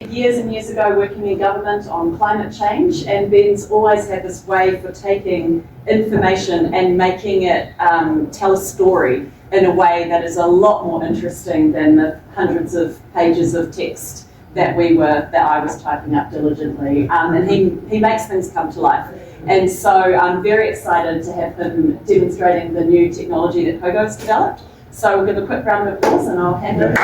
years and years ago working in government on climate change, and Ben's always had this way for taking information and making it tell a story in a way that is a lot more interesting than the hundreds of pages of text that I was typing up diligently. And he makes things come to life. And so I'm very excited to have him demonstrating the new technology that Cogo's developed. So we'll give a quick round of applause and I'll hand it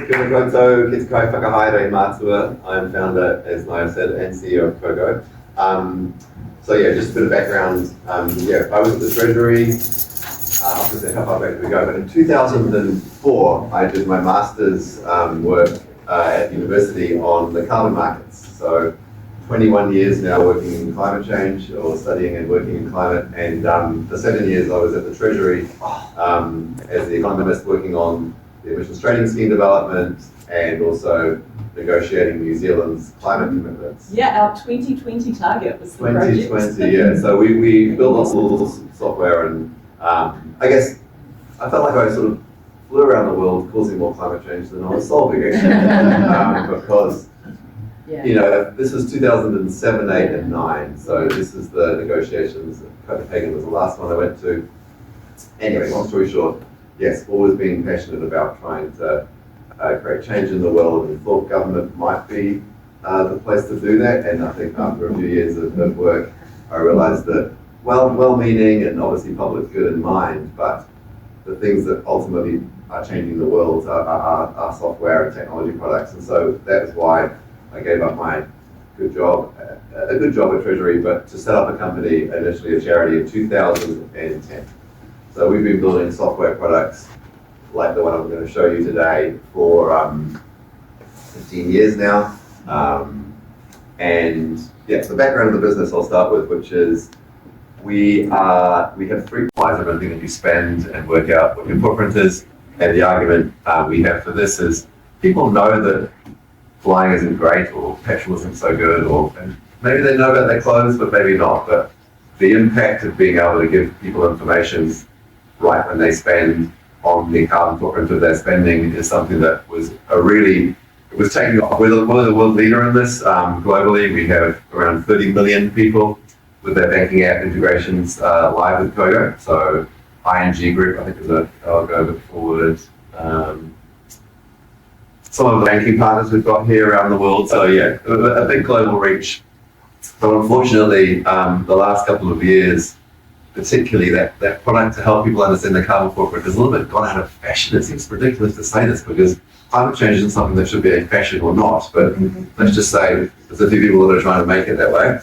Kia ora koutou, ki te kai whakahaere mātua. I'm founder, as Naya said, and CEO of Cogo. So yeah, just a bit of background. I was at the Treasury, obviously how far back do we go, but in 2004 I did my master's work at the university on the carbon markets. So 21 years now working in climate change, or studying and working in climate, and for 7 years I was at the Treasury as the economist working on the emissions trading scheme development and also negotiating New Zealand's climate commitments. Yeah, our 2020 target was the project. 2020, yeah. So we built lots of software, and I guess I felt like I sort of flew around the world causing more climate change than I was solving actually. Because you know, this was 2007, 8 and 9, so this is the negotiations. Copenhagen was the last one I went to. Anyway, long story short, yes, always being passionate about trying to create change in the world, and thought government might be the place to do that. And I think after a few years of work, I realized that, well-meaning and obviously public good in mind, but the things that ultimately are changing the world are software and technology products. And so that is why I gave up my good job at Treasury, but to set up a company, initially a charity, in 2010. So we've been building software products like the one I'm going to show you today for 15 years now. And yeah, the background of the business I'll start with, which is we have 3 lines of everything that you spend and work out what your footprint is. And the argument we have for this is people know that flying isn't great, or petrol isn't so good, and maybe they know about their clothes, but maybe not. But the impact of being able to give people information right when they spend on the carbon footprint of their spending is something that was taking off. We're the world leader in this globally. We have around 30 million people with their banking app integrations live with Cogo. So ING Group, I think, I'll go a bit forward. Some of the banking partners we've got here around the world. So yeah, a big global reach. So unfortunately, the last couple of years, particularly that product to help people understand the carbon footprint is a little bit gone out of fashion. It seems ridiculous to say this because climate change isn't something that should be a fashion or not, but let's just say there's a few people that are trying to make it that way.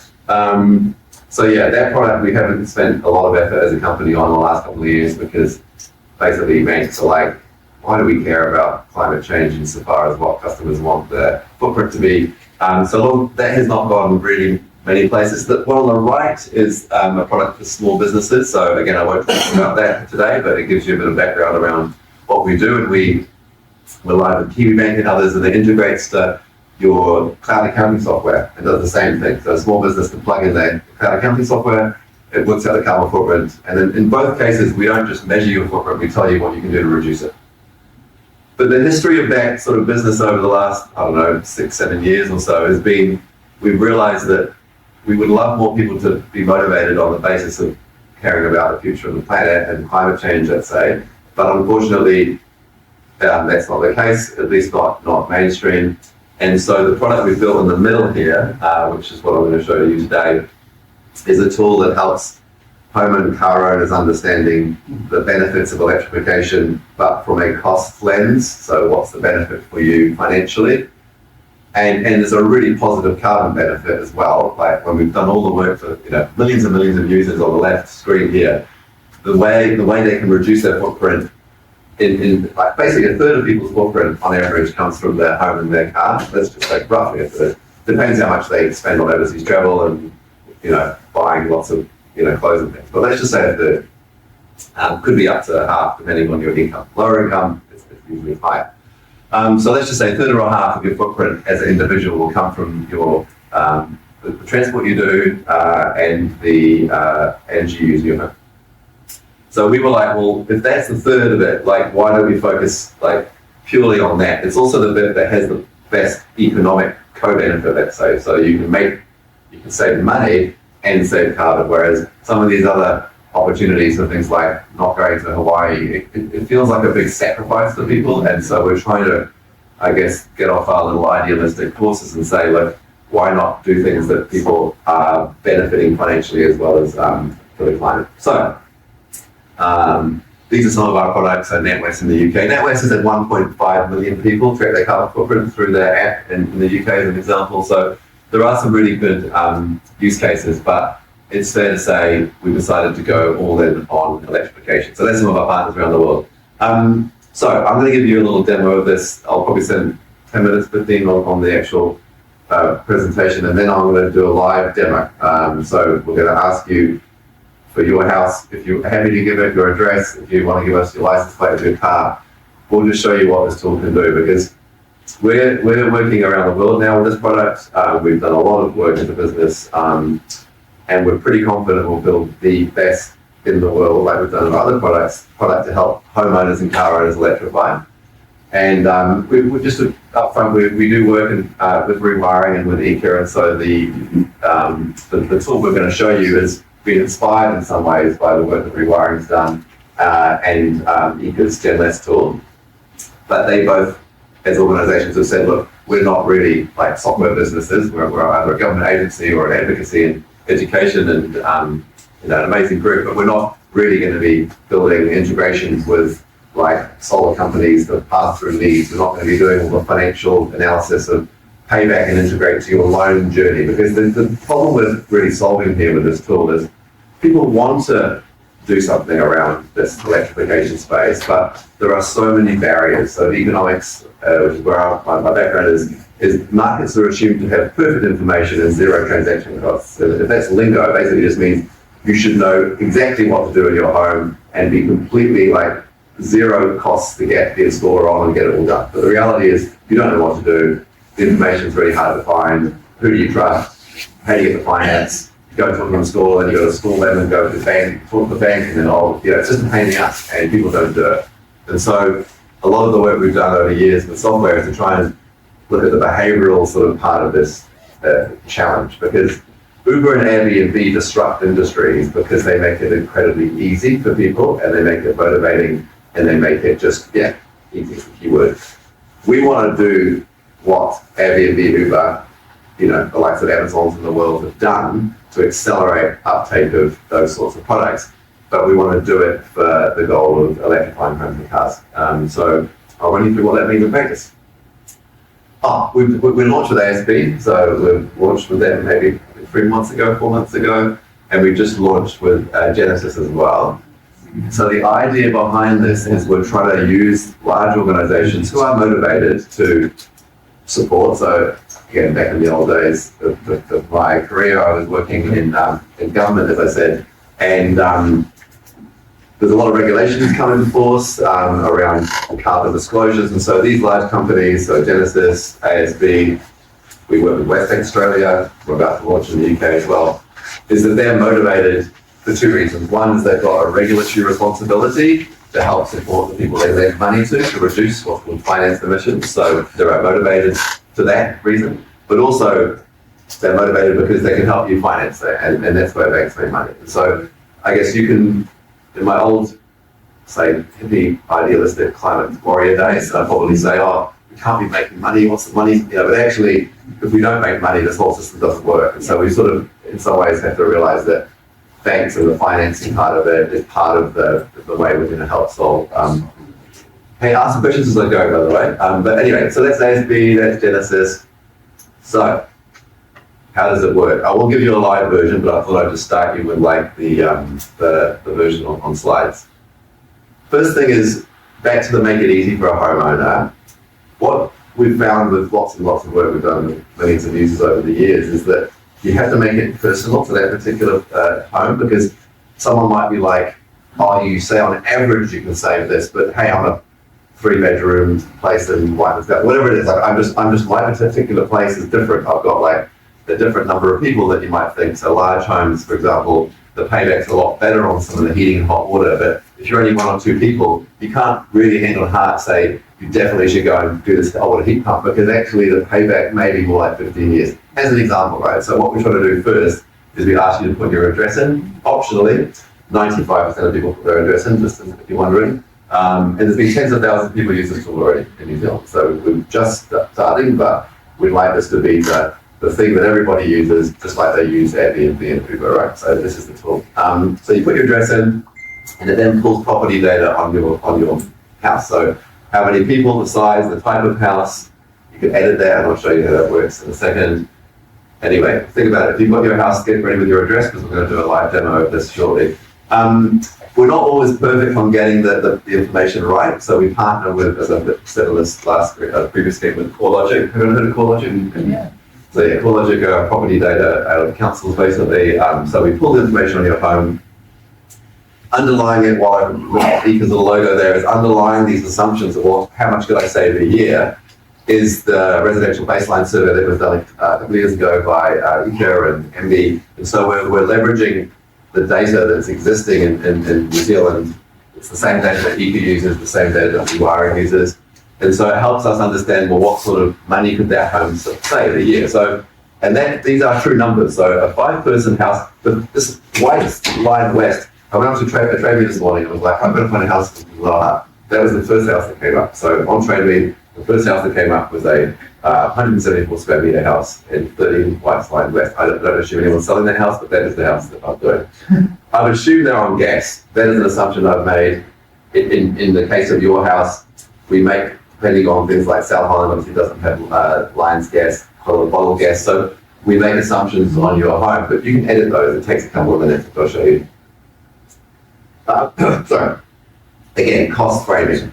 So yeah, that product we haven't spent a lot of effort as a company on the last couple of years, because basically banks are like, why do we care about climate change insofar as what customers want their footprint to be? So that has not gone really many places. The one on the right is a product for small businesses. So again, I won't talk about that today, but it gives you a bit of background around what we do. And we're live with KiwiBank and others, and it integrates to your cloud accounting software and does the same thing. So a small business can plug in their cloud accounting software, it works out the carbon footprint, and then in both cases, we don't just measure your footprint, we tell you what you can do to reduce it. But the history of that sort of business over the last, 6, 7 years or so has been, we've realized that we would love more people to be motivated on the basis of caring about the future of the planet and climate change, let's say. But unfortunately, that's not the case, at least not mainstream. And so the product we've built in the middle here, which is what I'm going to show you today, is a tool that helps home and car owners understanding the benefits of electrification, but from a cost lens. So what's the benefit for you financially? And there's a really positive carbon benefit as well. Like when we've done all the work for millions and millions of users on the left screen here, the way they can reduce their footprint in like basically a third of people's footprint on average comes from their home and their car. Let's just say roughly a third. Depends how much they spend on overseas travel and buying lots of clothes and things. But let's just say a third. Could be up to half depending on your income. Lower income, it's usually higher. So let's just say a third or a half of your footprint as an individual will come from your the transport you do and the energy you use in your home. So we were like, well, if that's a third of it, like why don't we focus, like purely on that. It's also the bit that has the best economic co-benefit, let's say. So you can save money and save carbon, whereas some of these other opportunities for things like not going to Hawaii, it feels like a big sacrifice for people. And so we're trying to, I guess, get off our little idealistic horses and say, look, why not do things that people are benefiting financially as well as for the climate? So these are some of our products. So NatWest in the UK. NatWest is at 1.5 million people track their carbon footprint through their app in the UK as an example. So there are some really good use cases, but it's fair to say we decided to go all in on electrification. So that's some of our partners around the world. So I'm going to give you a little demo of this. I'll probably spend 10 minutes, 15 on the actual presentation, and then I'm going to do a live demo. So we're going to ask you for your house, if you're happy to give it your address, if you want to give us your license plate of your car, we'll just show you what this tool can do, because we're working around the world now with this product. We've done a lot of work in the business, and we're pretty confident we'll build the best in the world, like we've done with other product to help homeowners and car owners electrify. And we're just upfront, we do work with rewiring and with eCare, and so the tool we're going to show you has been inspired in some ways by the work that rewiring's done and eCare's Genesis tool. But they both, as organisations, have said, look, we're not really like software businesses. We're either a government agency or an advocacy in education and an amazing group, but we're not really going to be building integrations with like solar companies that pass through leads. We're not going to be doing all the financial analysis of payback and integrate to your loan journey, because the problem we're really solving here with this tool is people want to do something around this electrification space, but there are so many barriers. So economics, which is where my background is markets are assumed to have perfect information and zero transaction costs. So if that's lingo, it basically just means you should know exactly what to do in your home and be completely like zero costs to get the installer on and get it all done. But the reality is you don't know what to do. The information is really hard to find. Who do you trust? How do you get the finance? You go to an installer and you go to school them and go to the bank, talk to the bank, and then it's just a pain in the ass, and people don't do it. And so a lot of the work we've done over years with software is to try and look at the behavioral sort of part of this challenge, because Uber and Airbnb disrupt industries because they make it incredibly easy for people, and they make it motivating, and they make it just, easy is the keyword. We want to do what Airbnb, Uber, the likes of Amazons in the world have done to accelerate uptake of those sorts of products, but we want to do it for the goal of electrifying homes and cars. So I'll run you through what that means in practice. We launched with ASB, so we've launched with them maybe 4 months ago, and we just launched with Genesis as well. So the idea behind this is we're trying to use large organizations who are motivated to support. So again, back in the old days of my career, I was working in government, as I said, and there's a lot of regulations coming into force around carbon disclosures, and so these large companies, so Genesis, ASB, we work with Western Australia, we're about to launch in the UK as well, is that they're motivated for two reasons. One is they've got a regulatory responsibility to help support the people they lend money to reduce what's called financed emissions, so they're motivated for that reason, but also they're motivated because they can help you finance it, and that's where banks make money. And so I guess you can, in my old, say, hippie, idealistic climate warrior days, I'd probably say, we can't be making money, what's the money? But actually, if we don't make money, this whole system doesn't work. And so we sort of, in some ways, have to realize that banks and the financing part of it is part of the way we're going to help solve. Hey, ask some questions as I go, by the way. But anyway, so that's ASB, that's Genesis. So, how does it work? I will give you a live version, but I thought I'd just start you with like the version on slides. First thing is, back to the make it easy for a homeowner. What we've found with lots and lots of work we've done with millions of users over the years is that you have to make it personal to that particular home, because someone might be like, you say on average you can save this, but hey, I'm a 3-bedroom place in Whitehead, whatever it is. Like, I'm just my particular place is different. I've got like a different number of people that you might think. So large homes, for example, the payback's a lot better on some of the heating and hot water, but if you're only one or two people, you can't really hand on heart say, you definitely should go and do this water heat pump, because actually the payback may be more like 15 years, as an example, right? So what we try to do first is we ask you to put your address in. Optionally, 95% of people put their address in, just if you're wondering. And there's been tens of thousands of people use this tool already in New Zealand. So we're just starting, but we'd like this to be the thing that everybody uses, just like they use Airbnb and Uber, right? So this is the tool. So you put your address in, and it then pulls property data on your house. So how many people, the size, the type of house. You can edit that, and I'll show you how that works in a second. Anyway, think about it. If you've got your house, get ready with your address, because we're going to do a live demo of this shortly. We're not always perfect on getting the information right, so we partner with, as I said on this previous statement, CoreLogic. Have you heard of CoreLogic? Yeah. So yeah, CoreLogic are property data out of councils basically. So we pull the information on your home. Underlying it, with Ika's little logo there, is underlying these assumptions of how much could I save a year, is the residential baseline survey that was done a couple of years ago by Ika and MB. And so we're leveraging the data that's existing in New Zealand. It's the same data that Ika uses, the same data that Rewiring uses. And so it helps us understand, well, what sort of money could that home save a year? So, and these are true numbers. So a 5-person house, this white line west, I went up to Trade Me this morning, and I was like, I'm going to find a house in Hutt. That was the first house that came up. So on Trade Me, the first house that came up was a 174 square metre house in 13 White's Line West. I don't assume anyone's selling that house, but that is the house that I'm doing. I would assume they're on gas. That is an assumption I've made. In the case of your house, we make, depending on things like South Holland, obviously doesn't have Lions gas, bottle gas, so we make assumptions on your home, but you can edit those. It takes a couple of minutes, which I'll show you. Sorry. Again, cost framing.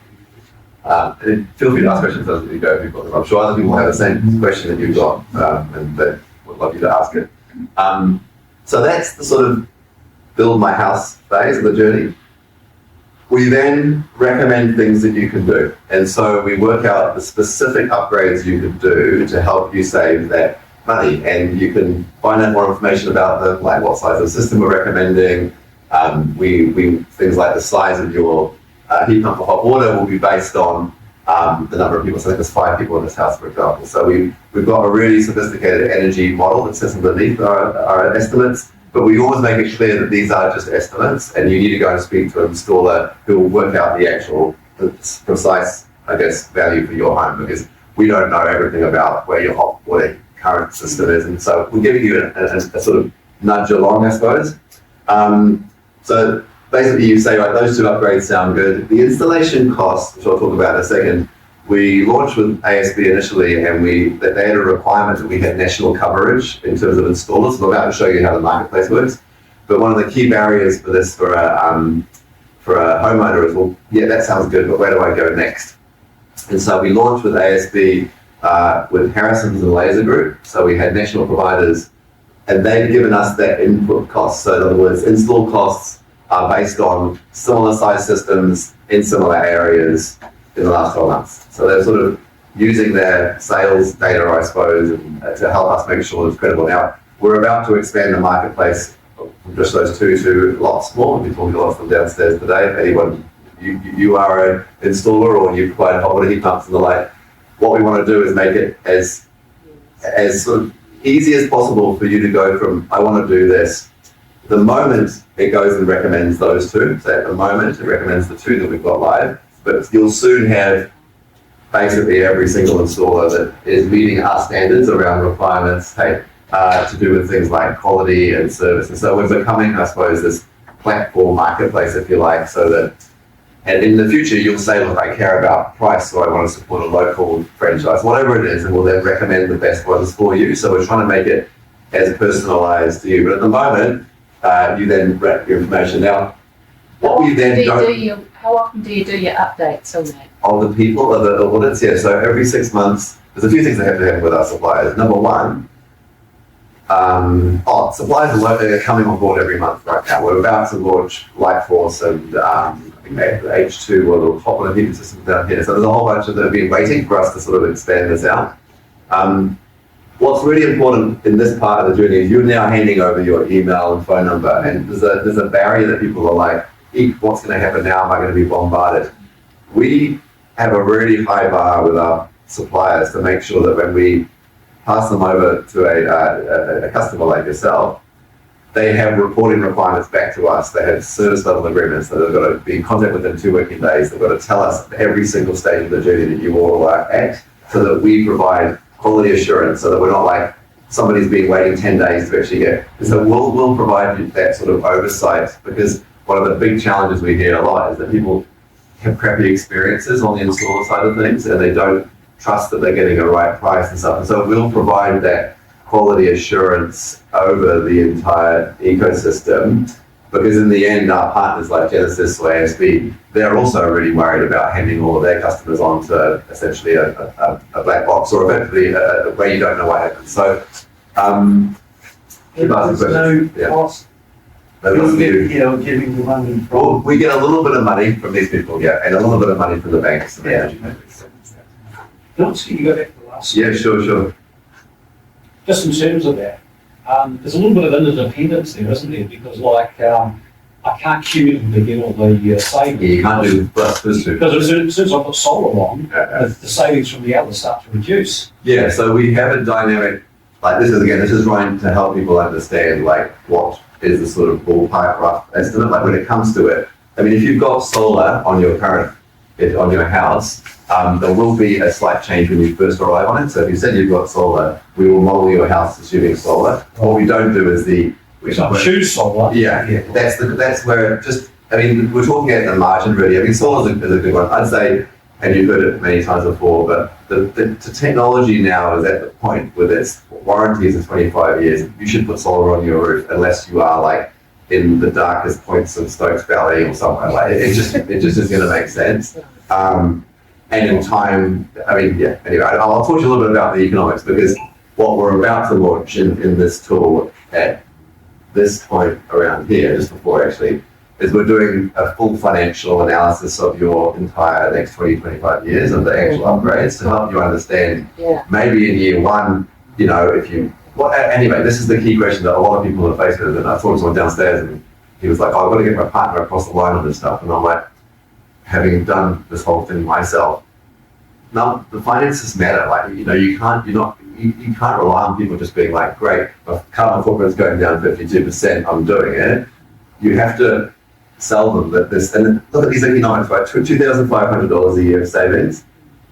And feel free to ask questions as you go, because I'm sure other people have the same question that you've got, and they would love you to ask it. So that's the sort of build my house phase of the journey. We then recommend things that you can do. And so we work out the specific upgrades you could do to help you save that money. And you can find out more information about what size of system we're recommending. Things like the size of your heat pump for hot water will be based on the number of people. So I think there's 5 people in this house, for example. So we've got a really sophisticated energy model that sits underneath our estimates, but we always make it clear that these are just estimates, and you need to go and speak to an installer who will work out the actual precise, I guess, value for your home, because we don't know everything about where your hot water current system is. And so we're giving you a sort of nudge along, I suppose. So basically you say, right, those 2 upgrades sound good. The installation costs, which I'll talk about in a second, we launched with ASB initially, and they had a requirement that we had national coverage in terms of installers. So I'm about to show you how the marketplace works. But one of the key barriers for this for a homeowner is, well, yeah, that sounds good, but where do I go next? And so we launched with ASB with Harrison's and Laser Group. So we had national providers, and they've given us that input cost. So in other words, install costs are based on similar size systems in similar areas in the last 12 months. So they're sort of using their sales data, I suppose, to help us make sure it's credible. Now, we're about to expand the marketplace from just those 2 to lots more. We'll be talking to lots of them downstairs today. If anyone, you are an installer or you provide hot water heat pumps and the like, what we want to do is make it as sort of easy as possible for you to go from, I want to do this. The moment it goes and recommends those 2, so at the moment it recommends the 2 that we've got live, but you'll soon have basically every single installer that is meeting our standards around requirements, to do with things like quality and service. And so we're becoming, I suppose, this platform marketplace, if you like, so that, and in the future you'll say, look, I care about price, so I want to support a local franchise, whatever it is, and we'll then recommend the best ones for you. So we're trying to make it as personalized to you. But at the moment, you then wrap your information. Now, what we then don't... How often do you do your updates on that? Of the people, of the audits, yeah. So every 6 months, there's a few things that have to happen with our suppliers. Number one, suppliers are coming on board every month right now. We're about to launch Lightforce and I think H2 or the hot water heating systems down here. So there's a whole bunch of them being waiting for us to sort of expand this out. What's really important in this part of the journey is you're now handing over your email and phone number, and there's a barrier that people are like, what's going to happen now? Am I going to be bombarded? We have a really high bar with our suppliers to make sure that when we pass them over to a customer like yourself, they have reporting requirements back to us. They have service level agreements that they've got to be in contact within 2 working days. They've got to tell us every single stage of the journey that you all are at, so that we provide quality assurance, so that we're not like somebody's been waiting 10 days to actually get. So we'll provide you that sort of oversight, because one of the big challenges we hear a lot is that people have crappy experiences on the installer side of things, and they don't trust that they're getting a right price and stuff. And so we'll provide that quality assurance over the entire ecosystem, because in the end, our partners like Genesis or ASB, they're also really worried about handing all of their customers on to essentially a black box, or effectively where you don't know what happens. So, keep asking questions. No cost. Giving the money Well, we get a little bit of money from these people, yeah, and a little bit of money from the banks. And the energy companies. Let's go back to the last. Yeah, sure. Just in terms of that, there's a little bit of interdependence there, isn't there? Because I can't cumulatively get all the savings. Yeah, you can't do plus this too. Because as soon as I put solar on, the savings from the other start to reduce. Yeah, so we have a dynamic, like this is trying to help people understand like what is the sort of ballpark rough estimate. Like when it comes to it, I mean, if you've got solar on your on your house, there will be a slight change when you first arrive on it. So if you said you've got solar, we will model your house assuming solar. What we don't do is choose solar. Yeah, that's where we're talking at the margin really. I mean, solar is a good one. I'd say, and you've heard it many times before, but the technology now is at the point with its warranties of 25 years. You should put solar on your roof unless you are like in the darkest points of Stokes Valley or somewhere. Like it just is going to make sense. And in time, anyway, I'll talk to you a little bit about the economics, because what we're about to launch in this tool at this point around here, just before actually, is we're doing a full financial analysis of your entire next 20-25 years of the actual upgrades, to help you understand maybe in year one, anyway, this is the key question that a lot of people are faced with. And I talked to someone downstairs and he was like, I've got to get my partner across the line on this stuff. And I'm like, having done this whole thing myself, now the finances matter. Like, you can't rely on people just being like, great, my carbon footprint's going down 52%, I'm doing it. You have to sell them that this, and look at these economics, right? $2,500 a year of savings,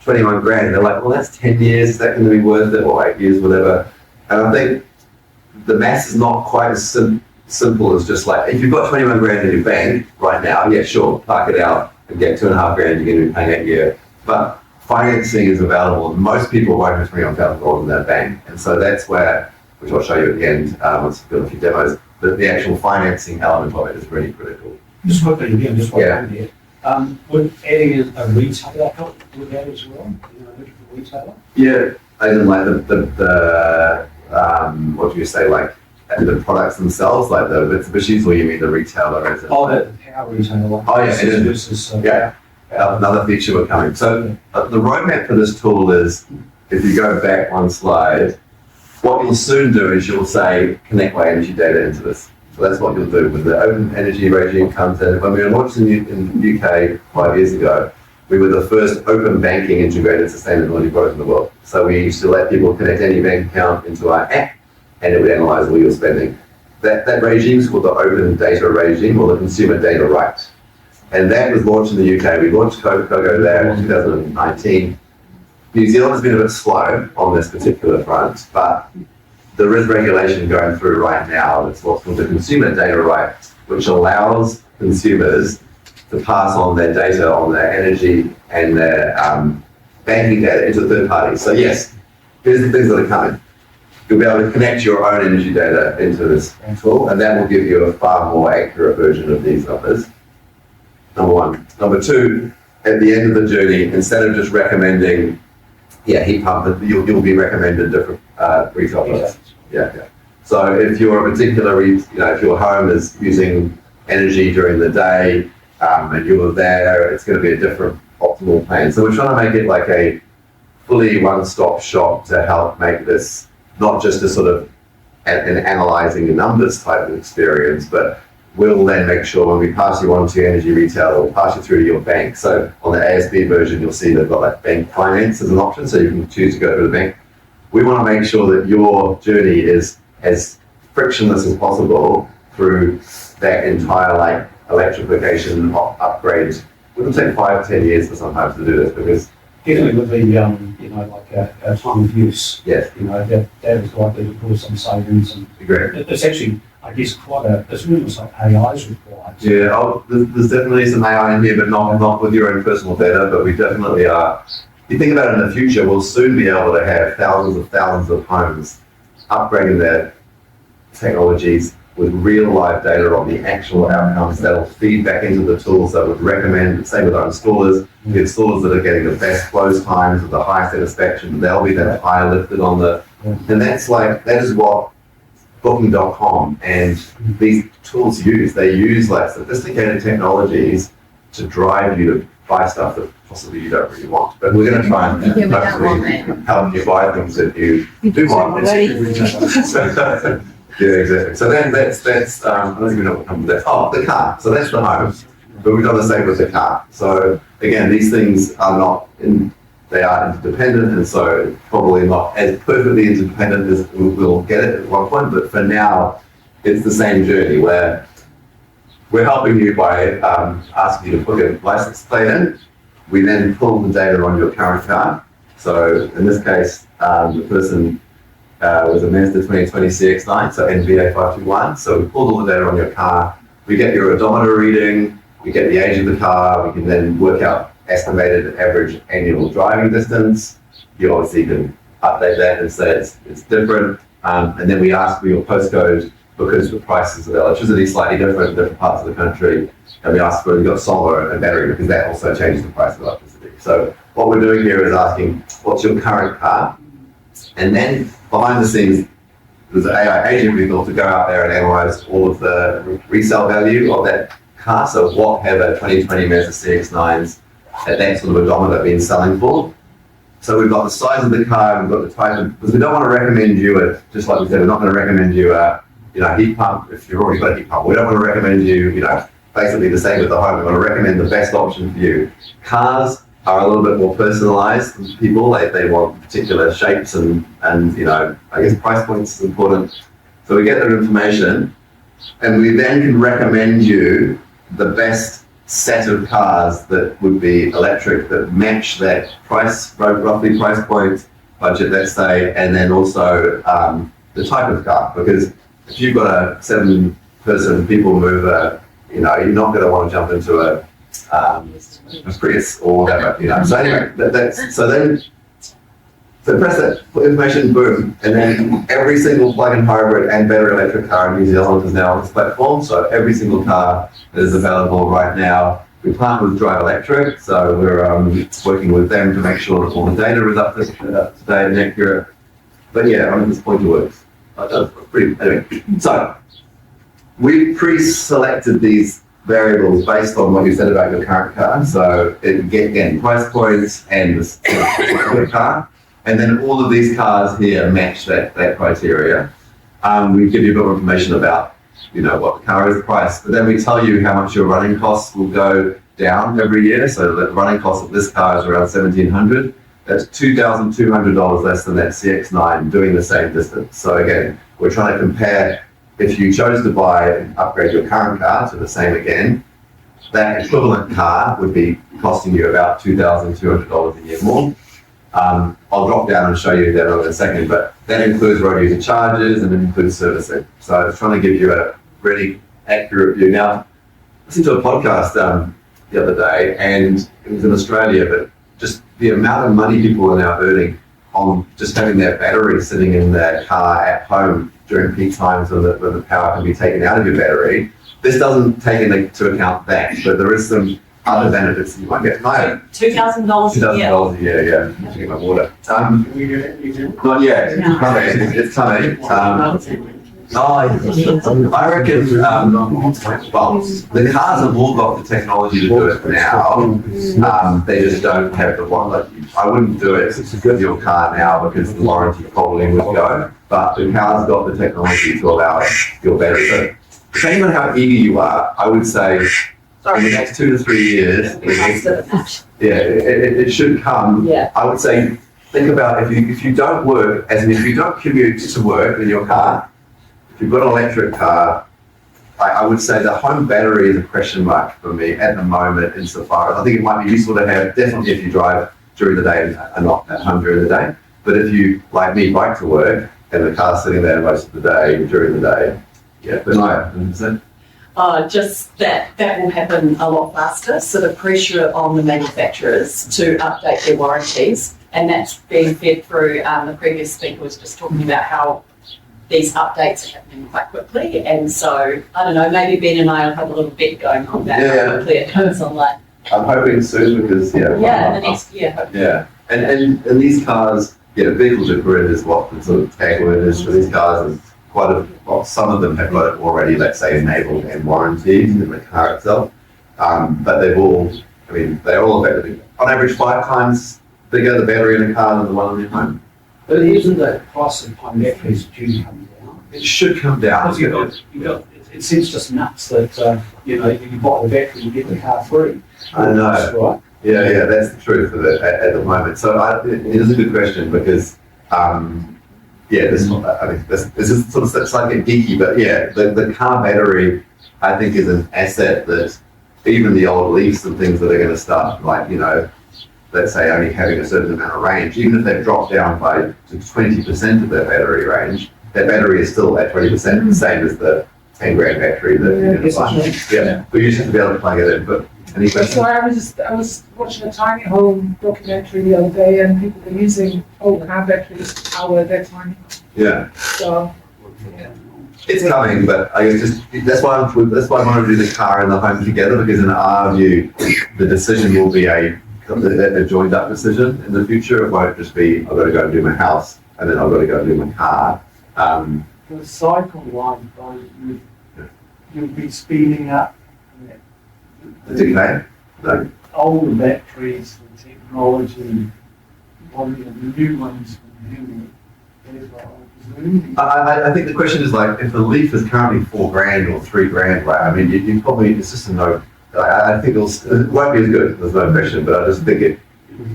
21 grand. They're like, well, that's 10 years, is that going to be worth it? Or 8 years, whatever. And I think the maths is not quite as simple as just like, if you've got 21 grand in your bank right now, yeah, sure, park it out and get 2.5 grand you're going to be paying a year. But financing is available. Most people won't have $21,000 in their bank. And so that's where, which I'll show you at the end, once we've got a few demos, that the actual financing element of it is really critical. Just quickly again, just one thing here. Would adding a retailer help with that as well? A retailer? Yeah, I didn't like the what do you say, like the products themselves, like the Mitsubishis, or you mean the retailer as the power retailer. Oh yeah, it is. Another feature we're coming. So the roadmap for this tool is, if you go back one slide, what you'll soon do is you'll say, connect my energy data into this. So that's what you'll do when the open energy regime comes in. When we were launched in the UK 5 years ago, we were the first open banking integrated sustainability product in the world. So we used to let people connect any bank account into our app, and it would analyze all your spending. That regime is called the open data regime, or the consumer data right. And that was launched in the UK. We launched Cogo there in 2019. New Zealand has been a bit slow on this particular front, but there is regulation going through right now. It's what's called the consumer data right, which allows consumers to pass on their data on their energy and their banking data into third parties. So yes, here's the things that are coming. You'll be able to connect your own energy data into this tool, and that will give you a far more accurate version of these numbers. Number one. Number two, at the end of the journey, instead of just recommending, heat pump, you'll be recommended different retail products. Yeah. So if you're a particular, if your home is using energy during the day and you're there, it's going to be a different optimal plan. So we're trying to make it like a fully one-stop shop to help make this not just a sort of an analyzing the numbers type of experience, but we'll then make sure when we pass you on to energy retailer, we'll pass you through to your bank. So on the ASB version, you'll see they've got like bank finance as an option, so you can choose to go to the bank. We want to make sure that your journey is as frictionless as possible through that entire like electrification upgrade. It will take 5 to 10 years for sometimes to do this because Definitely with the, like a time of use, yes, that is likely to cause some savings, and great. it's actually, I guess, it's almost like AI is required. Yeah, there's definitely some AI in here, but not with your own personal data, but we definitely are. You think about it in the future, we'll soon be able to have thousands of homes upgrading their technologies with real live data on the actual outcomes that'll feed back into the tools that would recommend, same with our installers, the installers that are getting the best close times with the highest satisfaction, they'll be then higher lifted on the, and that is what Booking.com and these tools use. They use like sophisticated technologies to drive you to buy stuff that possibly you don't really want. But we're going to try and hopefully help you buy things that you do want. Yeah, exactly. So then that's I don't even know what comes with that. Oh, the car. So that's the home. But we've done the same with the car. So again, these things are not they are interdependent, and so probably not as perfectly interdependent as we'll get it at one point. But for now, it's the same journey where we're helping you by asking you to put a license plate in. We then pull the data on your current car. So in this case, the person was a Mazda 2020 CX-9, so NVA 521. So we pulled all the data on your car. We get your odometer reading. We get the age of the car. We can then work out estimated average annual driving distance. You obviously can update that and say it's different. And then we ask for your postcode because the prices of electricity is slightly different in different parts of the country. And we ask for you've got solar and battery because that also changes the price of electricity. So what we're doing here is asking, what's your current car? And then behind the scenes, there's an AI agent we built to go out there and analyze all of the resale value of that car. So what have a 2020 Mazda CX-9s at that sort of odometer been selling for? So we've got the size of the car, we've got the type of, because we don't want to recommend you just like we said, we're not going to recommend you a heat pump if you've already got a heat pump. We don't want to recommend you, basically the same with the home. We want to recommend the best option for you. Cars are a little bit more personalized than people. They want particular shapes and I guess price points is important. So we get their information and we then can recommend you the best set of cars that would be electric that match that roughly price point budget, let's say, and then also the type of car. Because if you've got a 7-person people mover, you're not going to want to jump into a Prius or whatever, So anyway, so press that information, boom, and then every single plug-in hybrid and battery electric car in New Zealand is now on this platform. So every single car that is available right now, we partner with Drive Electric, so we're working with them to make sure that all the data is up to date and accurate. But yeah, I mean, this pointer works. Anyway, so we pre-selected these variables based on what you said about your current car. So it again, price points and the car. And then all of these cars here match that criteria. We give you a bit more information about, what the car is priced, but then we tell you how much your running costs will go down every year. So the running cost of this car is around $1,700. That's $2,200 less than that CX-9 doing the same distance. So again, we're trying to compare if you chose to buy and upgrade your current car to the same again, that equivalent car would be costing you about $2,200 a year more. I'll drop down and show you that in a second, but that includes road user charges and it includes servicing. So I was trying to give you a really accurate view. Now, I listened to a podcast the other day, and it was in Australia, but just the amount of money people are now earning on just having their battery sitting in their car at home during peak times when the power can be taken out of your battery. This doesn't take into account that, but there is some other benefits that you might get. $2,000 a year. $2,000 a year, yeah. To get my water. Not yet. No. It's coming. I reckon, well, the cars have all got the technology to do it now. They just don't have the one. Like, I wouldn't do it with your car now because the warranty probably would go. But the car's got the technology to allow your battery. So depending on how eager you are, I would say in the next 2 to 3 years, it should come. Yeah. I would say, think about if you don't work, as in if you don't commute to work in your car, if you've got an electric car, I would say the home battery is a question mark for me at the moment insofar as I think it might be useful to have, definitely if you drive during the day and not at home during the day. But if you, like me, bike to work and the car's sitting there most of the day, during the day, yeah, but no, 100%. Just that will happen a lot faster. So the pressure on the manufacturers to update their warranties, and that's being fed through, the previous speaker was just talking about how these updates are happening quite quickly. And so, I don't know, maybe Ben and I will have a little bet going on that, how quickly it comes online. I'm hoping soon because, in the next year, hopefully. Yeah, and these cars, vehicle to grid is what the sort of tag word is for these cars, and some of them have got it already, let's say, enabled and warranted in the car itself. But they're all effectively, on average, 5 times bigger, the battery in a car than the one in your home. But isn't the price of home batteries due to come down? It should come down. It seems just nuts that, you buy the battery, you get the car free. I know. Right? Yeah, that's the truth of it at the moment. So it is a good question because, this is sort of slightly geeky, but the car battery, I think, is an asset that even the old Leafs and things that are going to start, let's say only having a certain amount of range, even if they've dropped down to 20% of their battery range, their battery is still at 20%, the same as the 10 grand battery that you're going to buy. But you just have to be able to plug it in. But any questions? So I was watching a tiny home documentary the other day, and people were using old car batteries to power their tiny home. Yeah. So, it's coming, but I guess that's why I want to do the car and the home together, because in our view, the decision will be a joined up decision in the future. It won't just be, I've got to go and do my house and then I've got to go and do my car. The cycle line, you'll be speeding up The decay? No. old batteries and technology, one of the new ones from you. I think the question is if the Leaf is currently $4,000 or $3,000, you probably, it's just a no. I think it won't be as good, there's no question, but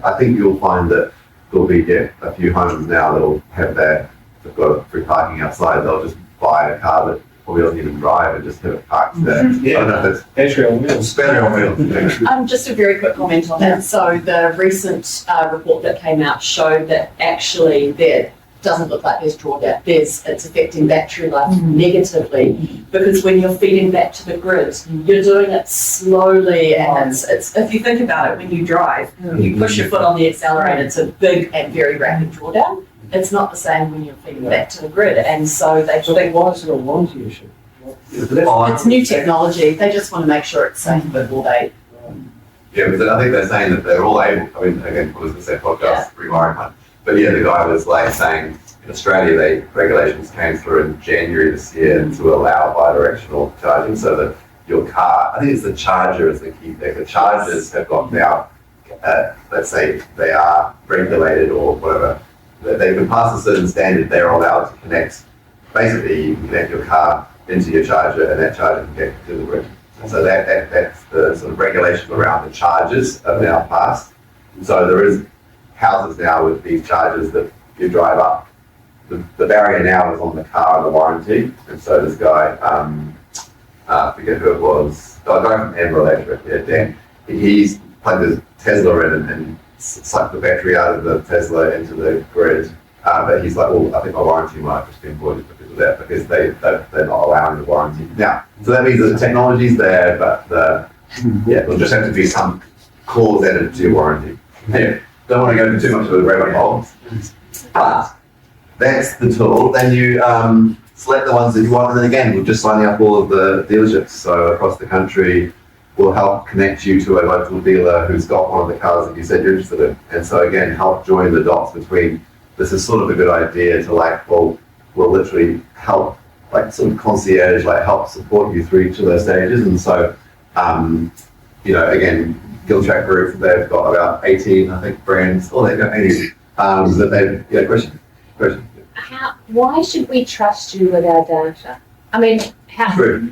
I think you'll find that there'll be a few homes now that'll have that, they've got free parking outside, they'll just buy a car that probably doesn't even drive and just have it parked there. I don't know if that's Battery on wheels. battery on wheels. Just a very quick comment on that. So the recent report that came out showed that actually there doesn't look like there's drawdown. It's affecting battery life negatively, because when you're feeding back to the grid, you're doing it slowly, and it's if you think about it, when you drive, you push your foot on the accelerator, it's a big and very rapid drawdown. It's not the same when you're feeding back to the grid, and so they think, why is it a warranty issue? it's new technology. They just want to make sure it's safe before they. Yeah, but I think they're saying that they're all able, again, what was this, their podcast, rewiring one. But the guy was saying in Australia, regulations came through in January this year to allow bi-directional charging, so that your car, I think it's the charger is the key thing. The chargers have got now, let's say they are regulated or whatever, they've been past a certain standard, they're allowed to connect, basically you can connect your car into your charger and that charger can connect to the grid. And so that's the sort of regulation around the chargers have now passed. So there is houses now with these chargers that you drive up. The barrier now is on the car and the warranty. And so this guy, I forget who it was, a guy from Amber Electric, Dan, he's plugged his Tesla in and sucked the battery out of the Tesla into the grid. But he's like, I think my warranty might have just been voided because of that, because they're not allowing the warranty. Now, so that means that the technology's there, but there'll just have to be some clause added to your warranty. Anyway, don't want to go into too much of a rabbit hole, but that's the tool. Then you select the ones that you want, and then again, we're just signing up all of the dealerships. So across the country, we'll help connect you to a local dealer who's got one of the cars that you said you're interested in. And so again, help join the dots between, this is sort of a good idea to we'll literally help, sort of concierge, help support you through each of those stages. And so, again, Giltrack Group, they've got about 18, I think, brands. Oh, they've got 80. That they've, question? Why should we trust you with our data? I mean, how, True.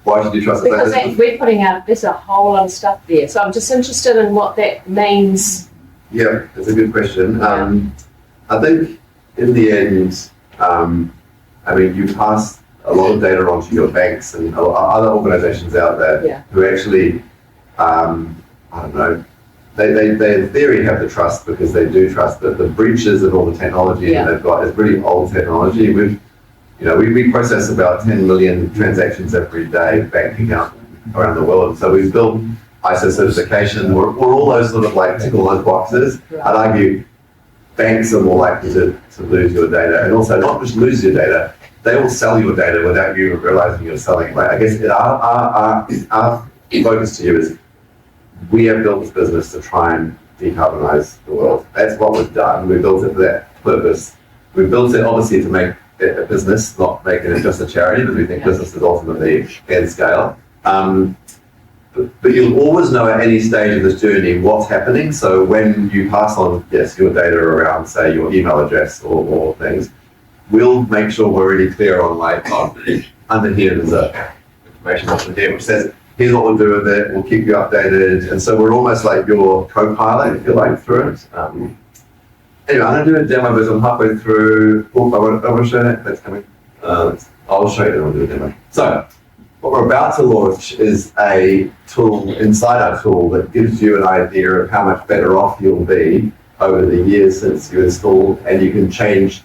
Why should you trust us? because we're putting out, there's a whole lot of stuff there. So I'm just interested in what that means. Yeah, that's a good question. I think in the end, I mean, you pass a lot of data on to your banks and other organizations out there Yeah. who actually, I don't know, they in theory have the trust because they do trust that the breaches of all the technology Yeah. that they've got is really old technology. We process about 10 million transactions every day, bank account around the world. So we've built ISO certification, we're all those sort of like tickle those boxes. I'd argue banks are more likely to lose your data, and also not just lose your data, they will sell your data without you realizing you're selling it. Like, I guess our focus to you is we have built this business to try and decarbonize the world. That's what we've done. We built it for that purpose. We built it obviously to make it a business, not making it just a charity, but we think business is ultimately at scale. But you'll always know at any stage of this journey what's happening. So when you pass on, yes, your data around, say, your email address or things, we'll make sure we're really clear on under here there's a information under here which says, here's what we'll do with it, we'll keep you updated. And so we're almost like your co-pilot, if you like, through it. Anyway, I'm going to do a demo because I'm halfway through. Oh, I want to show that. That's coming. I'll show you, then I'll do a demo. So, what we're about to launch is a tool inside our tool that gives you an idea of how much better off you'll be over the years since you installed, and you can change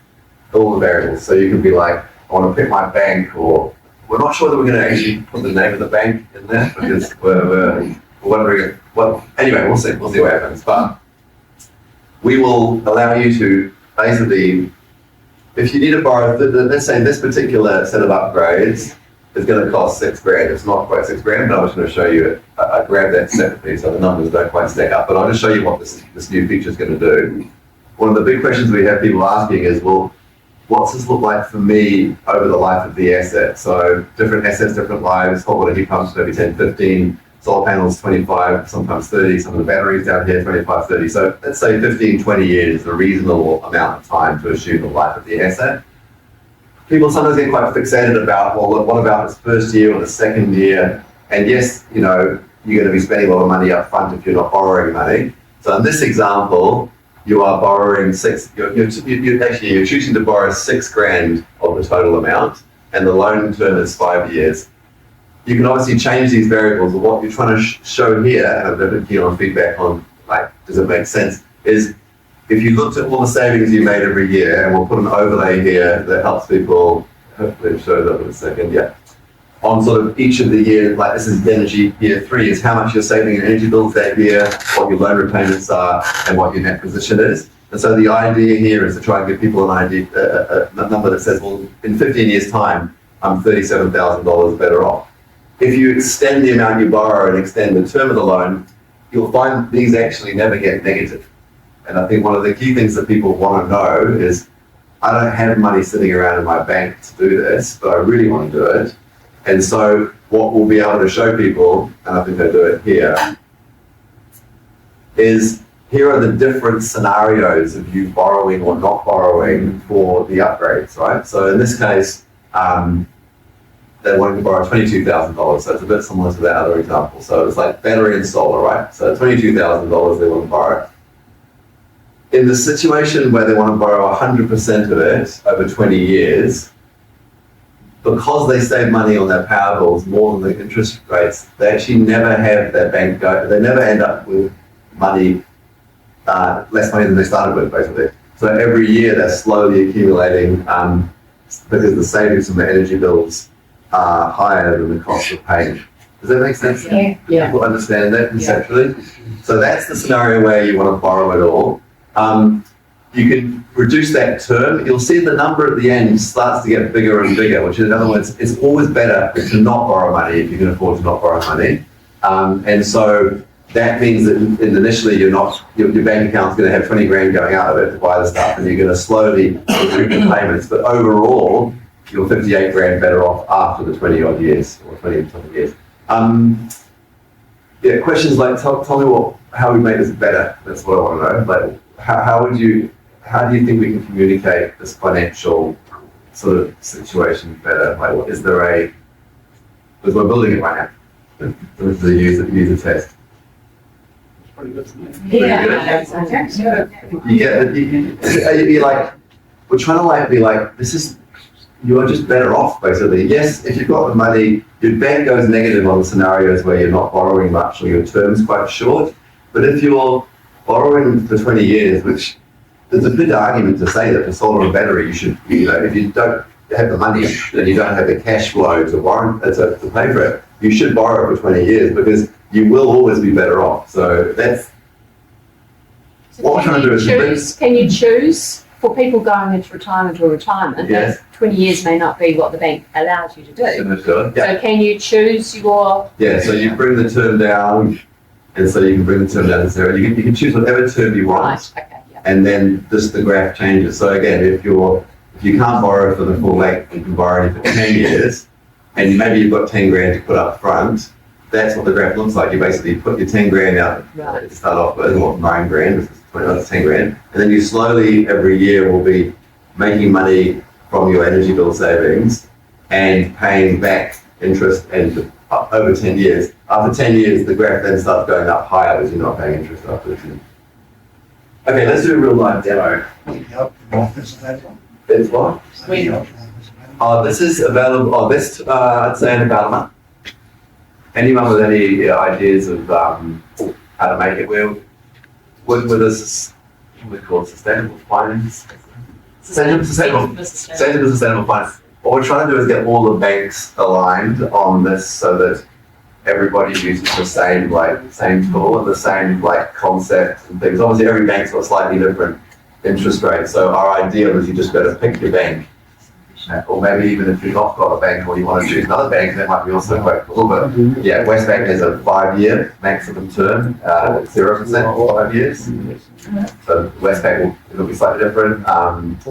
all the variables. So you can be like, I want to pick my bank, or we're not sure that we're going to actually put the name of the bank in there because we're wondering. Well, anyway, we'll see what happens. But we will allow you to basically, if you need to borrow, let's say this particular set of upgrades is going to cost $6,000. It's not quite $6,000, but I'm just going to show you it. I grabbed that separately, so the numbers don't quite stack up. But I'll just show you what this new feature is going to do. One of the big questions we have people asking is, well, what's this look like for me over the life of the asset? So different assets, different lives. Hot water heat pumps maybe 10, 15. Solar panels 25, sometimes 30. Some of the batteries down here 25, 30. So let's say 15, 20 years is a reasonable amount of time to assume the life of the asset. People sometimes get quite fixated about, well, what about this first year or the second year? And yes, you're going to be spending a lot of money up front if you're not borrowing money. So in this example, you are borrowing you're choosing to borrow $6,000 of the total amount, and the loan term is 5 years. You can obviously change these variables, but what you're trying to show here, and I'm very keen on feedback on, does it make sense, is if you looked at all the savings you made every year, and we'll put an overlay here that helps people, hopefully it shows up in a second, on sort of each of the years, like this is energy year 3, is how much you're saving in energy bills that year, what your loan repayments are, and what your net position is. And so the idea here is to try and give people an idea, a number that says, well, in 15 years' time, I'm $37,000 better off. If you extend the amount you borrow and extend the term of the loan, you'll find these actually never get negative. And I think one of the key things that people want to know is, I don't have money sitting around in my bank to do this, but I really want to do it. And so what we'll be able to show people, and I think I do it here, is here are the different scenarios of you borrowing or not borrowing for the upgrades, right? So in this case, they wanted to borrow $22,000, so it's a bit similar to that other example. So it's like battery and solar, right? So $22,000 they want to borrow. In the situation where they want to borrow 100% of it over 20 years, because they save money on their power bills more than the interest rates, they actually never have their bank go, they never end up with money, less money than they started with, basically. So every year they're slowly accumulating because the savings from the energy bills are higher than the cost of paying. Does that make sense? Yeah. People understand that conceptually? So that's the scenario where you want to borrow it all. You can reduce that term. You'll see the number at the end starts to get bigger and bigger, which in other words, it's always better to not borrow money if you can afford to not borrow money. And so that means that initially your bank account's going to have $20,000 going out of it to buy the stuff, and you're going to slowly recoup the payments. But overall, you're $58,000 better off after the 20 odd years or 20 something years. Questions like, tell me how we make this better. That's what I want to know. Like, how do you think we can communicate this financial sort of situation better? Like, is there a, because we're building it right now. This is a user test. It's pretty good to me. You get, you're like, we're trying to like be like, this is, you are just better off basically. Yes, if you've got the money, your bank goes negative on the scenarios where you're not borrowing much or your term's quite short. But if you're borrowing for 20 years, which there's a good argument to say that for solar and battery, you should, you know, if you don't have the money and you don't have the cash flow to borrow, to pay for it, you should borrow for 20 years because you will always be better off. So that's what we're trying to do is can you choose for people going into retirement or retirement? Yes. 20 years may not be what the bank allows you to do. Yeah. So can you choose your? Yeah, so you bring the term down, and so you can bring the term down to zero. You can choose whatever term you want. Right. Okay. Yeah. And then just the graph changes. So again, if you can't borrow for the full length, you can borrow only for 10 years, and maybe you've got 10 grand to put up front, that's what the graph looks like. You basically put your 10 grand out Right. to start off with, or 9 grand, this is 10 grand, and then you slowly every year will be making money from your energy bill savings and paying back interest and over 10 years. After 10 years, the graph then starts going up higher as you're not paying interest after 10. Okay, let's do a real life demo. It's what? This is available, I'd say in about a month. Anyone with any ideas of how to make it, we're working with this, what we call sustainable finance. Sustainable finance. What we're trying to do is get all the banks aligned on this so that everybody uses the same tool and the same concept and things. Obviously every bank's got slightly different interest rates. So our ideal is you just go to pick your bank. Or maybe even if you've not got a bank or you want to choose another bank, that might be also quite cool. But yeah, Westbank has a 5-year maximum term, 0% for 5 years. So Westbank will be slightly different.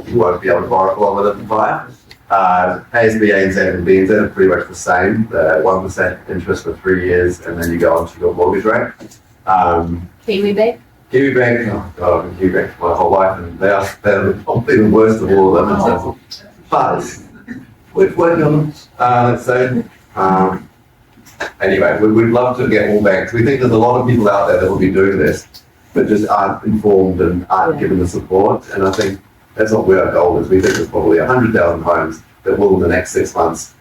You won't be able to borrow longer than 5. ASB, ANZ and BNZ are pretty much the same. 1% interest for 3 years, and then you go on to your mortgage rate. Kiwi Bank? Kiwi Bank, oh God, Kiwi Bank my whole life, and they're probably the worst of all of them. So, but we're working on them. Let's say. Anyway, we'd love to get all banks. We think there's a lot of people out there that will be doing this, but just aren't informed and aren't given the support. And I think that's what our goal is. We think there's probably 100,000 homes that will in the next 6 months.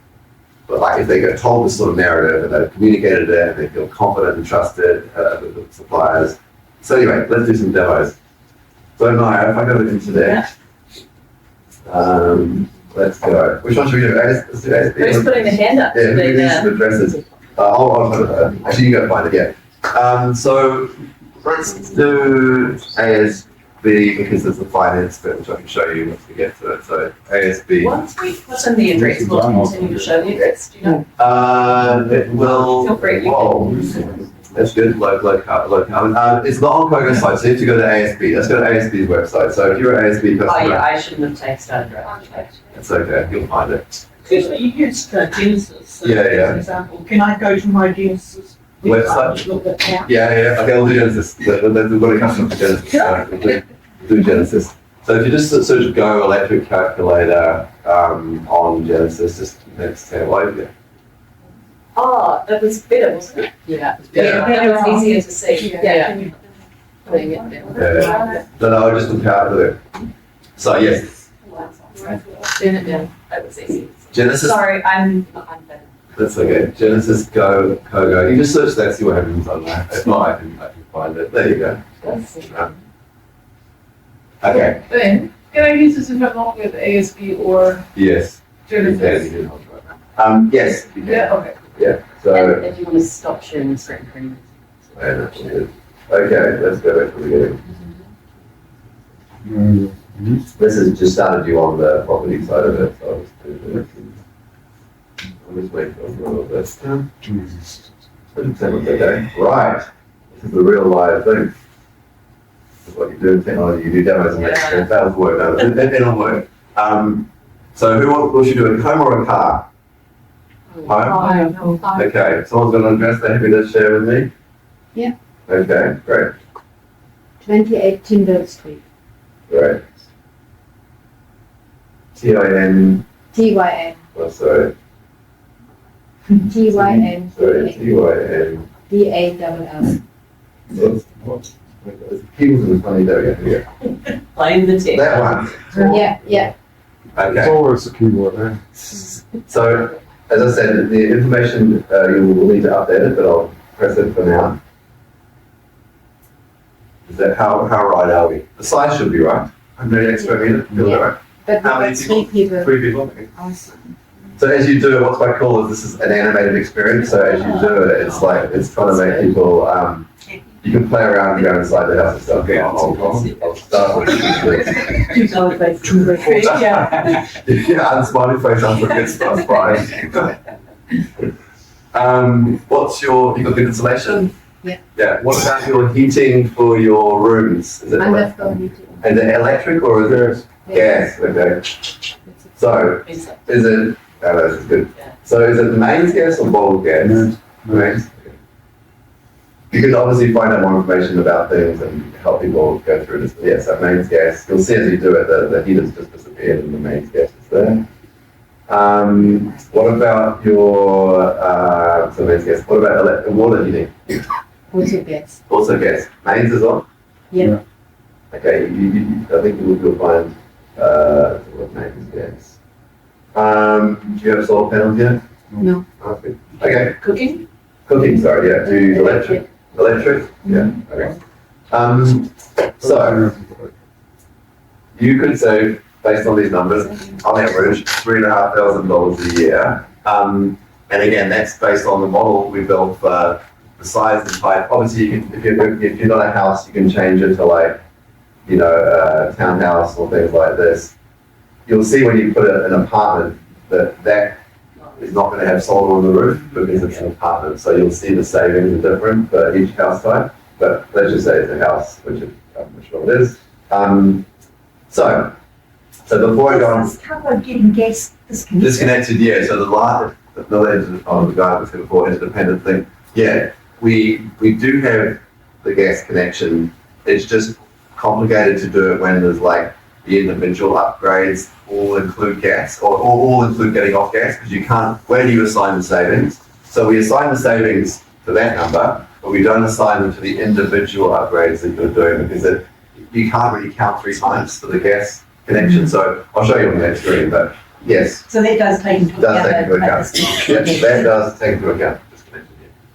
But if they get told this sort of narrative and they've communicated it and they feel confident and trusted with the suppliers. So anyway, let's do some demos. So Naya, if I go into that, let's go. Which one should we do? Let's do ASB. Who's putting the hand up? Yeah, we need some addresses. Actually, you go find it, yeah. So let's do ASB because there's the finance bit, which I can show you once we get to it. So ASB. Once we put in the address, we'll continue to show the address, do you know? It will. Feel free. Oh, that's good. Low carbon. It's not on Cogo's site, so you have to go to ASB. Let's go to ASB's website. So if you're an ASB customer, Oh yeah, I shouldn't have texted address. it's okay. You'll find it. So you used Genesis, so Yeah, as yeah. an example. Can I go to my Genesis Website? Look at that. Yeah. Okay, we'll do Genesis. We've got a customer for Genesis. So we'll do Genesis. So if you just search Go electric calculator on Genesis, just next tab over. Oh, that was better, wasn't it? Yeah. Yeah. That was easier to see. Yeah. Putting it down. Yeah. No, just look out for it. So yes, Turn it down. That was easy. Genesis. Sorry, I'm better. That's okay. Genesis Go Cogo. You just search that, see what happens on there. If not, I can find it. There you go. Okay. Then, can I use this if I'm not with ASB or Yes. Genesis? Yes. You can. Yeah, okay. Yeah. So. And if you want to stop sharing the screen for a minute. Okay, let's go back to the beginning. This has just started you on the property side of it, so I'll just do this. I'll just wait for all of this. Okay, right. This is the real live thing. This is what you do in technology. You do demos and it fails work. No, it don't work. So what should you do, a home or a car? Home? Okay, someone's got an address they're happy to share with me? Yeah. Okay, great. 28 Tyndall Street. Great. TIN TYN. Oh, sorry. TYN. Sorry, TYN. DALL. Keyboards are funny though, yeah. Blame the tech. That one. Yeah, yeah. It's Okay. always a keyword, eh? So, as I said, the information you will need to update it, but I'll press it for now. Is that how right are we? The size should be right. I'm not an expert in it. Feel that right? But How many we've got 3 people. 3 people. Okay. Awesome. So as you do it, what's quite cool is this is an animated experience. So as you do it, it's like it's trying to make people. You can play around and go inside the house and stuff. Yeah, I'll start with. Yeah, and smiley face after good stuff, fine. What's your, you got good insulation? Yeah. Yeah, what about your heating for your rooms? Is it is it electric or is it gas? Okay. So, is it, oh, this is good. So is it mains gas or bottled gas? Mains. You can obviously find out more information about things and help people go through this. Yeah, so mains gas, you'll see as you do it, the heater's just disappeared and the mains gas is there. What about your, so mains gas, what about water heating? Also gas. Also gas. Mains is on? Yeah. Okay, I think you'll find, what mains gas. Do you have solar panels yet? No. Okay, Cooking? cooking, sorry, yeah, do you use electric? Electric? Yeah, okay. So, you could save, based on these numbers, on average, $3,500 a year. And again, that's based on the model we built for the size and type. Obviously, you can, if you're not a house, you can change it to like, you know, a townhouse or things like this. You'll see when you put an apartment that is not going to have solar on the roof because it's an apartment. So you'll see the savings are different for each house type. But let's just say it's a house, which I'm sure it is. So before I go on, Cover getting gas disconnected, yeah. So the light, the guy was going for interdependent thing. Yeah, we do have the gas connection. It's just complicated to do it when there's like the individual upgrades all include gas or all include getting off gas because you can't. Where do you assign the savings? So we assign the savings to that number, but we don't assign them to the individual upgrades that you're doing because you can't really count 3 times for the gas connection. So I'll show you on the next screen, but yes. So that does take into Does take into account. Yes, that does take into account.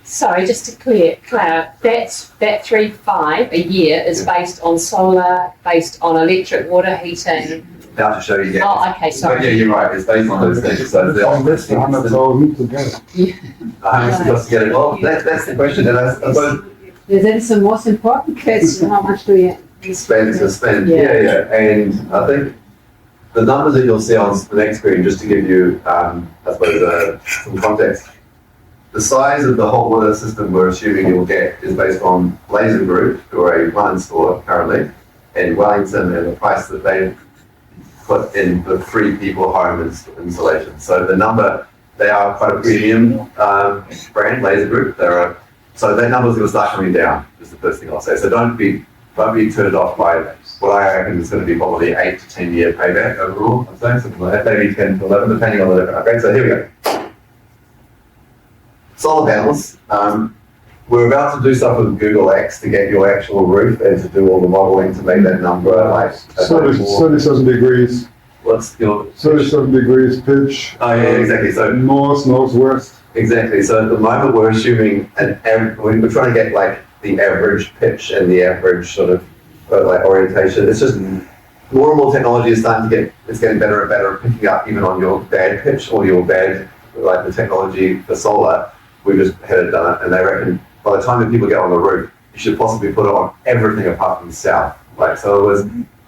Sorry, just to clarify, that 3.5 a year is based on solar, based on electric, water heating. Now to show you, yeah. Oh, okay, But sorry. yeah, you're right. It's based on those things. So the That's the 100,000 together. supposed to get it. Well, that's the question. And I suppose That is the most important question. How much do you spend to spend. Yeah. And I think the numbers that you'll see on the next screen, just to give you, I suppose, some context. The size of the hot water system we're assuming you'll get is based on Gleisner Group, who are a one installer currently, in Wellington, and the price that they put in for 3 people home installation. So the number, they are quite a premium brand, Gleisner Group. So that number's going to start coming down, is the first thing I'll say. So don't be turned off by what I reckon is going to be probably 8 to 10 year payback overall. I'm saying something like that, maybe 10 to 11, depending on the different upgrades. So here we go. Solar panels. We're about to do stuff with Google X to get your actual roof and to do all the modeling to make that number like 37 degrees. What's your 37 degrees pitch. Oh yeah, exactly. So North, northwest. exactly. So at the moment we're assuming we're trying to get like the average pitch and the average sort of like orientation. It's just more and more technology is starting to it's getting better and better at picking up even on your bad pitch or your bad like the technology for solar. We just had it done it, and they reckon by the time that people get on the roof, you should possibly put it on everything apart from the south. Like so,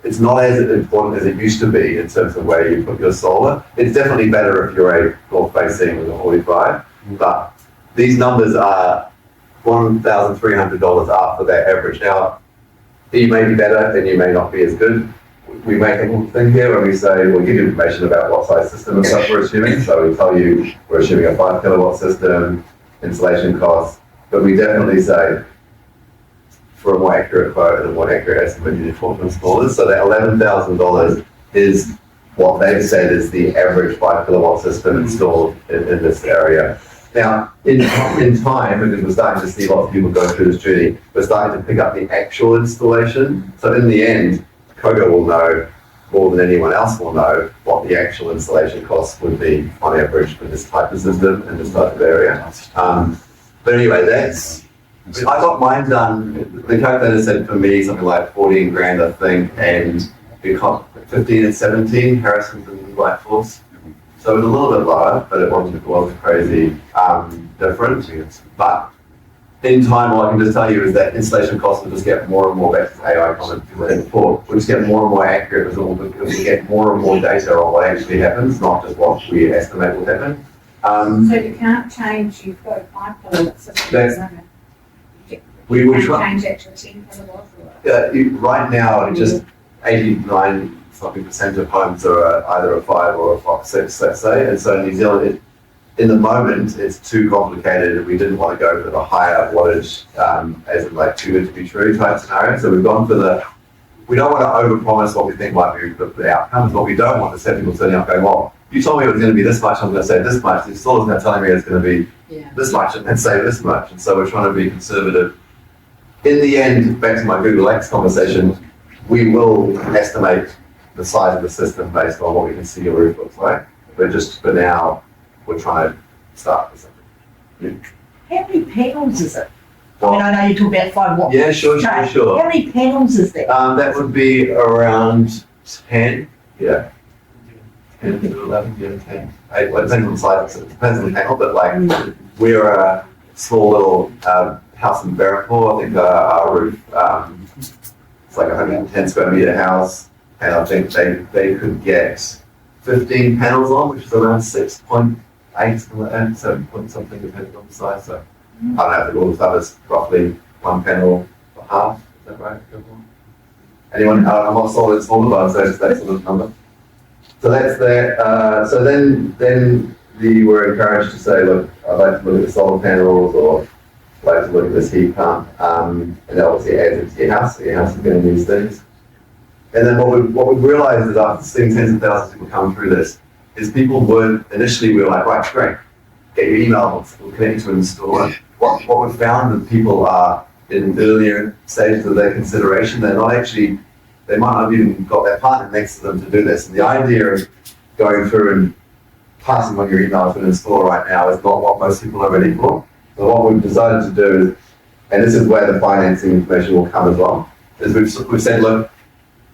it's not as important as it used to be in terms of where you put your solar. It's definitely better if you're a north facing with a 45, but these numbers are $1,300 after that average. Now, you may be better and you may not be as good. We make a little thing here when we say we'll give you information about what size system and stuff we're assuming. So we tell you we're assuming a 5 kilowatt system, installation costs, but we definitely say for a more accurate quote and a more accurate estimate you need to talk to installers. So that $11,000 is what they've said is the average 5 kilowatt system installed in this area. Now, in time, because we're starting to see lots of people go through this journey, we're starting to pick up the actual installation. So in the end, Cogo will know more than anyone else will know what the actual installation costs would be on average for this type of system in this type of area. But anyway, I got mine done, the calculator said for me something like 14 grand, I think, and it cost 15 and 17, Harrison's and Whiteforce. So it was a little bit lower, but it wasn't crazy different. But in time, all I can just tell you is that installation costs will just get more and more, back to the AI comment before, we'll just get more and more accurate because we get more and more data on what actually happens, not just what we estimate will happen. So you can't change, you've got a 5 kilowatt system. We You would can't try. change it to a 10 kilowatt. Right now, just 89 something % of homes are either a 5 or a 6, let's say. And so in New Zealand, in the moment, it's too complicated. We didn't want to go for the higher wattage, as in like too good to be true type scenario. So we've gone for we don't want to overpromise what we think might be the outcomes. What we don't want is have people turning up going, well, you told me it was going to be this much, I'm going to say this much. The installer's now telling me it's going to be this much and say this much. And so we're trying to be conservative. In the end, back to my Google X conversation, we will estimate the size of the system based on what we can see your roof looks like. But just for now, we're trying to start with something. How many panels is it? I mean, I know you talk about 5 watts. Yeah, sure. How many panels is that? That would be around 10, yeah. 10 to 11, yeah, 10. Well, it depends on the size, it depends on the panel, but like, we're a small little house in Barrapore. I think our roof, it's like a 110 square metre house, and I think they could get 15 panels on, which is around 6.8, something like that, 7 point something, depending on the size. So I don't know, the rule of thumb is roughly 1 panel for half, is that right? Anyone? I'm not solid smaller, but that's that sort of number. So that's that. So then we were encouraged to say, look, I'd like to look at the solar panels, or I'd like to look at this heat pump, and that obviously adds into your house, so your house is going to use things. And then what we've realized is after seeing tens of thousands of people come through this, is people weren't, initially we were like, right, great, get your email, we'll connect you to an installer. What we've found is people are in earlier stages of their consideration, they're not actually, they might not have even got their partner next to them to do this. And the idea of going through and passing on your email to an installer right now is not what most people are ready for. So what we've decided to do is, and this is where the financing information will come as well, is we've said, look,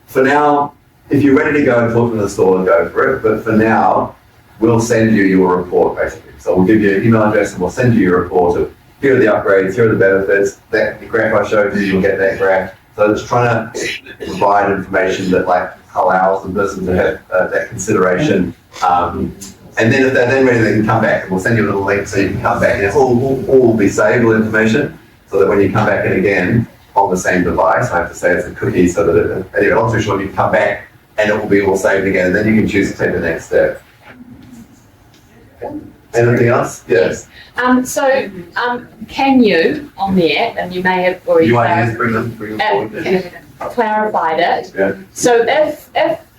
for now, if you're ready to go and talk to the installer, go for it. But for now, we'll send you your report, basically. So we'll give you an email address and we'll send you your report of here are the upgrades, here are the benefits, that the graph I showed you, you'll get that graph. So it's trying to provide information that like allows the person to have that consideration. And then if they're then ready, they can come back and we'll send you a little link so you can come back. And it's all will be saved, all information, so that when you come back in again on the same device, I have to say it's a cookie so that anyway, I'm not too sure, you can come back and it will be all saved again, and then you can choose to take the next step. Anything else? Yes. Can you, on the app, and you may have already You want to just bring them forward? clarified it. Yeah. So if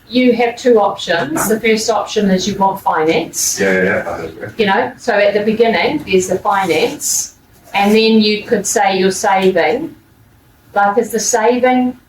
you have two options, the first option is you want finance. Yeah. You know, so at the beginning, there's the finance, and then you could say you're saving. Like, is the saving,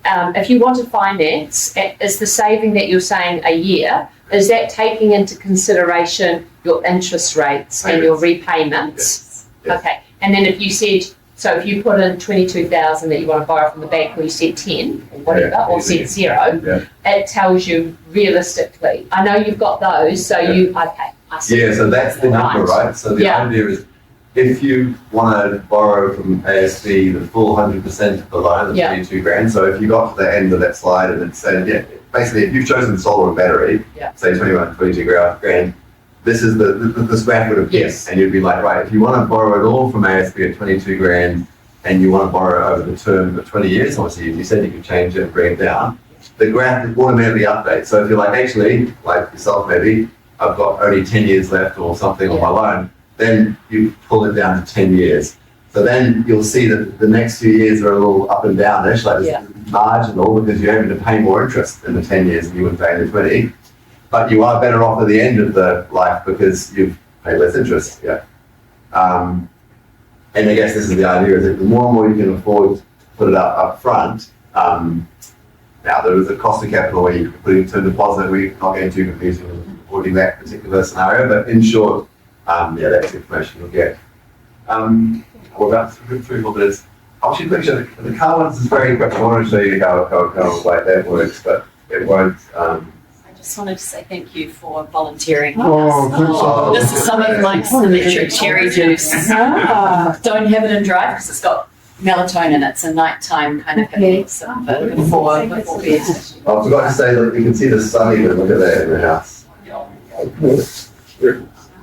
if you want to finance, is the saving that you're saying a year, is that taking into consideration your interest rates and your repayments? Yes. Okay, and then if you said, so if you put in 22,000 that you want to borrow from the bank, or you said 10 or whatever, or said 0, it tells you realistically. I know you've got those, so okay, I see. Yeah, so that's the number, right? So the idea is, if you want to borrow from ASB the full 100% of the loan, the 22 grand, so if you got to the end of that slide and it said, basically if you've chosen solar and battery, say 22 grand, this is this graph would appear, and you'd be like, right, if you want to borrow it all from ASB at 22 grand, and you want to borrow it over the term of 20 years, obviously you said you could change it and bring it down, the graph automatically updates. So if you're like, actually, like yourself maybe, I've got only 10 years left or something on my loan, then you pull it down to 10 years. So then you'll see that the next few years are a little up and down. They're actually Yeah. marginal because you're having to pay more interest in the 10 years than you would pay in the 20. But you are better off at the end of the life because you've paid less interest. Yeah. And I guess this is the idea, is that the more and more you can afford to put it up front, now there is a cost of capital where you can put into a deposit. We're not going to confuse you with avoiding that particular scenario, but in short, yeah, that's the information you'll get. We're about 3-4 minutes. I'll shoot a picture. The car ones is very quick. I want to show you how like that works, but it won't. I just wanted to say thank you for volunteering. Oh, thanks. Oh. This is some of Mike's electric cherry juice. Don't have it in dry because it's got melatonin. It's a nighttime kind of thing. So before bed. I forgot to say that you can see the sun even. Look at that in the house.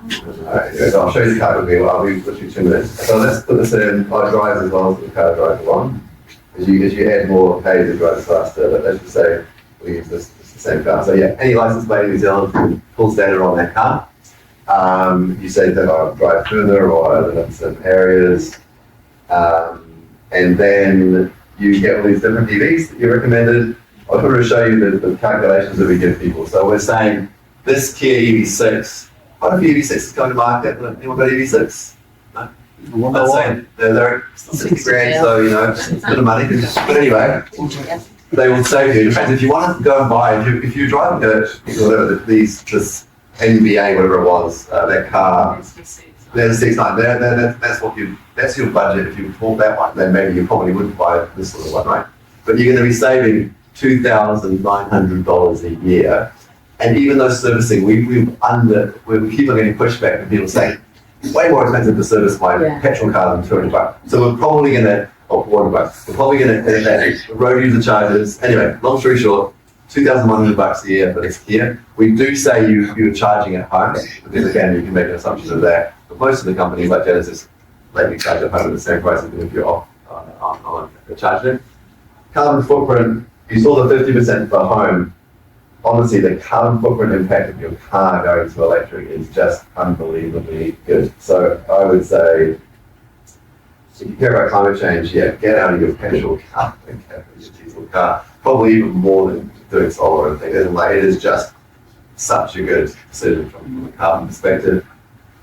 Alright, so I'll show you the car with me. I'll be literally 2 minutes. So let's put this in. I drive as long as the car drives along. As you add more page, it drives faster. But let's just say we use this the same car. So yeah, any license plate in New Zealand pulls data on that car. You say that I'll drive further or I live in certain areas. And then you get all these different EVs that you recommended. I wanted to show you the calculations that we give people. So we're saying this Kia EV6. What if EV6 is going to market? Anyone got EV6? No? I'm saying they're 60 grand, so it's a bit of money. But anyway, they will save you. It depends if you want to go and buy. If you're driving whatever this NBA, whatever it was, that car. There's 69. That's your budget. If you bought that one, then maybe you probably wouldn't buy this sort of one, right? But you're going to be saving $2,900 a year. And even though servicing, we keep on getting pushback from people saying, way more expensive to service my petrol car than $200. So we're probably going to, $400. We're probably going to road user charges. Anyway, long story short, $2,100 a year for this Kia. We do say you're charging at home, because again, you can make an assumption of that. But most of the companies like Genesis let you charge at home at the same price even if you're off on charging it. Carbon footprint, you saw the 50% for home. Honestly, the carbon footprint impact of your car going to electric is just unbelievably good. So I would say, if you care about climate change, get out of your petrol car and get out of your diesel car. Probably even more than doing solar and things. It is just such a good decision from a carbon perspective.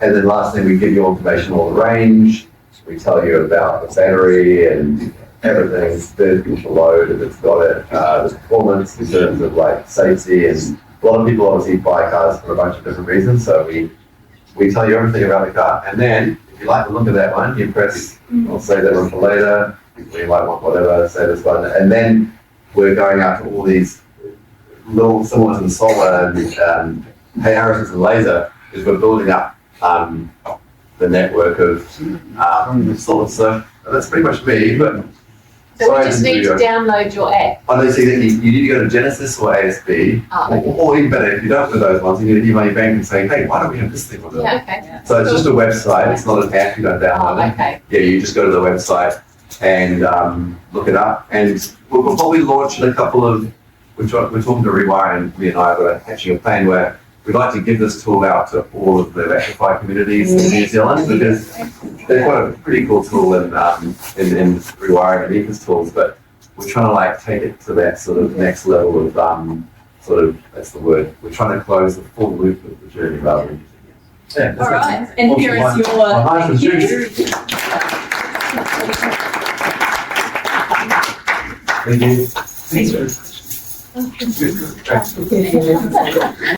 And then last thing, we give you information on the range. We tell you about the battery and everything's the load if it's got it, the performance in terms of like safety, and a lot of people obviously buy cars for a bunch of different reasons. So we tell you everything about the car, and then if you like the look of that one, you press. I'll save that one for later. You might want whatever. Say this one, and then we're going out to all these little similar to the solar and Harrison's and laser is we're building up the network of solar. So that's pretty much me, but. So we just need to download your app. I know, see that you need to go to Genesis or ASB, or even better, if you don't do those ones, you need to email your bank and say, hey, why don't we have this thing with it? Yeah, okay. So it's just a website, it's not an app, you don't download it. Okay. Yeah, you just go to the website and look it up, and we'll probably launch in a couple of, we're talking to Rewire, and me and I are hatching a plan where we'd like to give this tool out to all of the Electrify communities in New Zealand, because they've got a pretty cool tool in Rewiring and Ethos tools, but we're trying to like take it to that sort of next level of that's the word. We're trying to close the full loop of the journey rather than using it. All right, and here is your thank you. Thank you. Thank you.